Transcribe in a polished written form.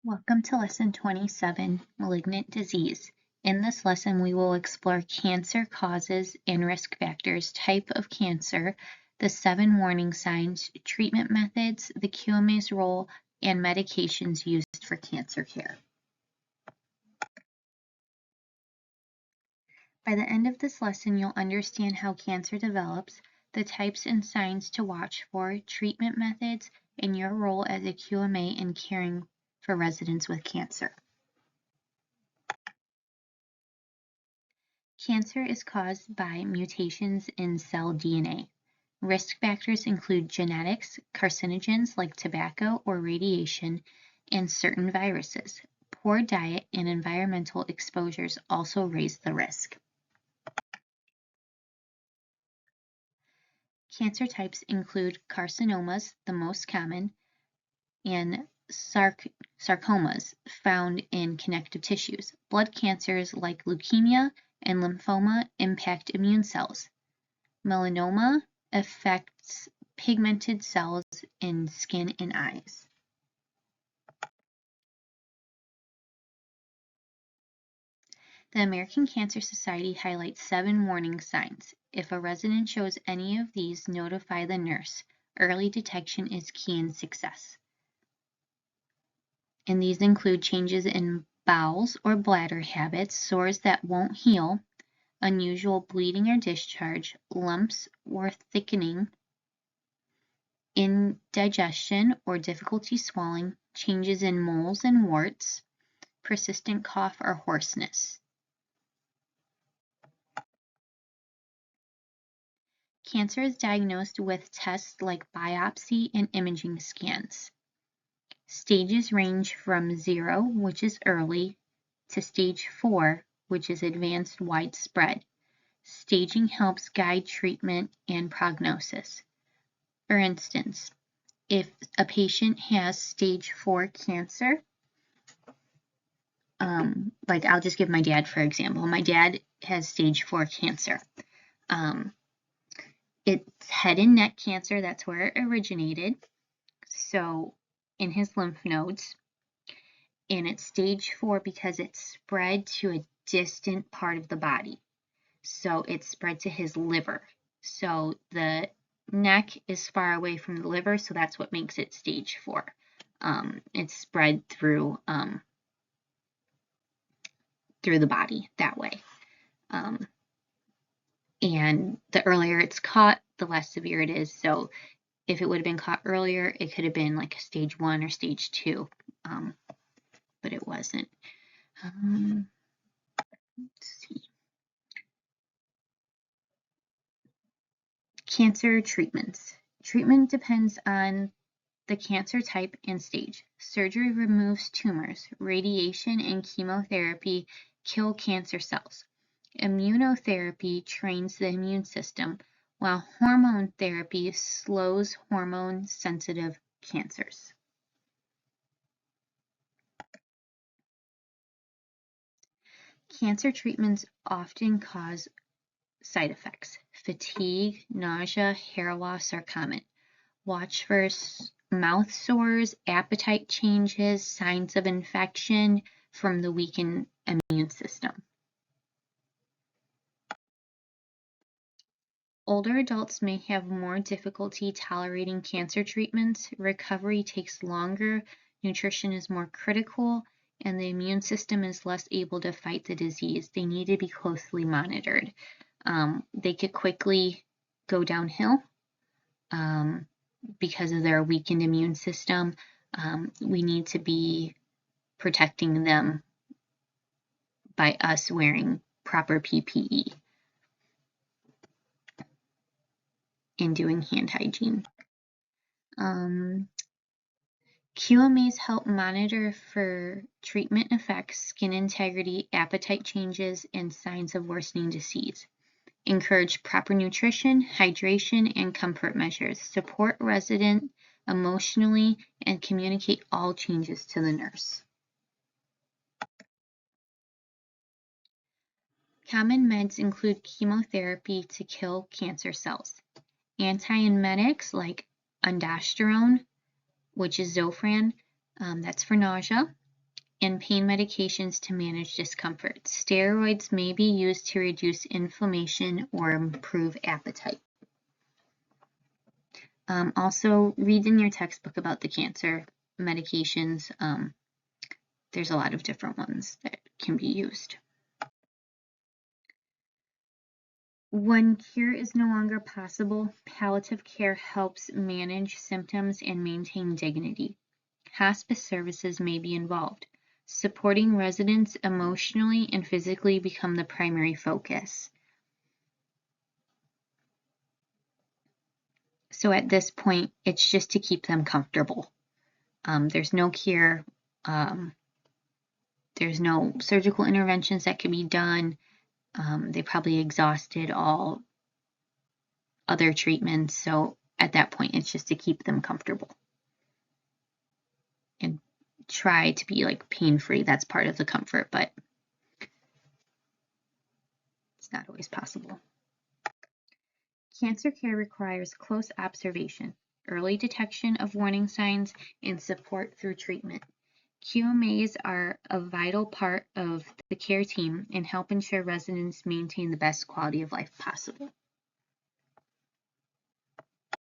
Welcome to Lesson 27, Malignant Disease. In this lesson, we will explore cancer causes and risk factors, type of cancer, the 7 warning signs, treatment methods, the QMA's role, and medications used for cancer care. By the end of this lesson, you'll understand how cancer develops, the types and signs to watch for, treatment methods, and your role as a QMA in caring for residents with cancer. Cancer is caused by mutations in cell DNA. Risk factors include genetics, carcinogens like tobacco or radiation, and certain viruses. Poor diet and environmental exposures also raise the risk. Cancer types include carcinomas, the most common, and sarcomas found in connective tissues. Blood cancers like leukemia and lymphoma impact immune cells. Melanoma affects pigmented cells in skin and eyes. The American Cancer Society highlights 7 warning signs. If a resident shows any of these, notify the nurse. Early detection is key in success. And these include changes in bowels or bladder habits, sores that won't heal, unusual bleeding or discharge, lumps or thickening, indigestion or difficulty swallowing, changes in moles and warts, persistent cough or hoarseness. Cancer is diagnosed with tests like biopsy and imaging scans. Stages range from 0, which is early, to stage 4, which is advanced widespread. Staging helps guide treatment and prognosis. For instance, if a patient has stage 4 cancer, like I'll just give my dad for example. My dad has stage 4 cancer. It's head and neck cancer, that's where it originated. So in his lymph nodes, and it's stage 4 because it spread to a distant part of the body. So it spread to his liver. So the neck is far away from the liver, so that's what makes it stage 4. It's spread through the body that way. And the earlier it's caught, the less severe it is. So if it would have been caught earlier, it could have been like a stage 1 or stage 2, but it wasn't. Let's see. Cancer treatments. Treatment depends on the cancer type and stage. Surgery removes tumors. Radiation and chemotherapy kill cancer cells. Immunotherapy trains the immune system, while hormone therapy slows hormone-sensitive cancers. Cancer treatments often cause side effects. Fatigue, nausea, hair loss are common. Watch for mouth sores, appetite changes, signs of infection from the weakened immune system. Older adults may have more difficulty tolerating cancer treatments. Recovery takes longer, nutrition is more critical, and the immune system is less able to fight the disease. They need to be closely monitored. They could quickly go downhill because of their weakened immune system. We need to be protecting them by us wearing proper PPE and doing hand hygiene. QMAs help monitor for treatment effects, skin integrity, appetite changes, and signs of worsening disease. Encourage proper nutrition, hydration, and comfort measures. Support resident emotionally and communicate all changes to the nurse. Common meds include chemotherapy to kill cancer cells. Antiemetics like ondansetron, which is Zofran, that's for nausea. and pain medications to manage discomfort. Steroids may be used to reduce inflammation or improve appetite. Also, read in your textbook about the cancer medications. There's a lot of different ones that can be used. When cure is no longer possible, palliative care helps manage symptoms and maintain dignity. Hospice services may be involved. Supporting residents emotionally and physically become the primary focus. So at this point, it's just to keep them comfortable. There's no cure. There's no surgical interventions that can be done. They probably exhausted all other treatments. So at that point, it's just to keep them comfortable and try to be like pain-free. That's part of the comfort, but it's not always possible. Cancer care requires close observation, early detection of warning signs, and support through treatment. QMAs are a vital part of the care team and help ensure residents maintain the best quality of life possible.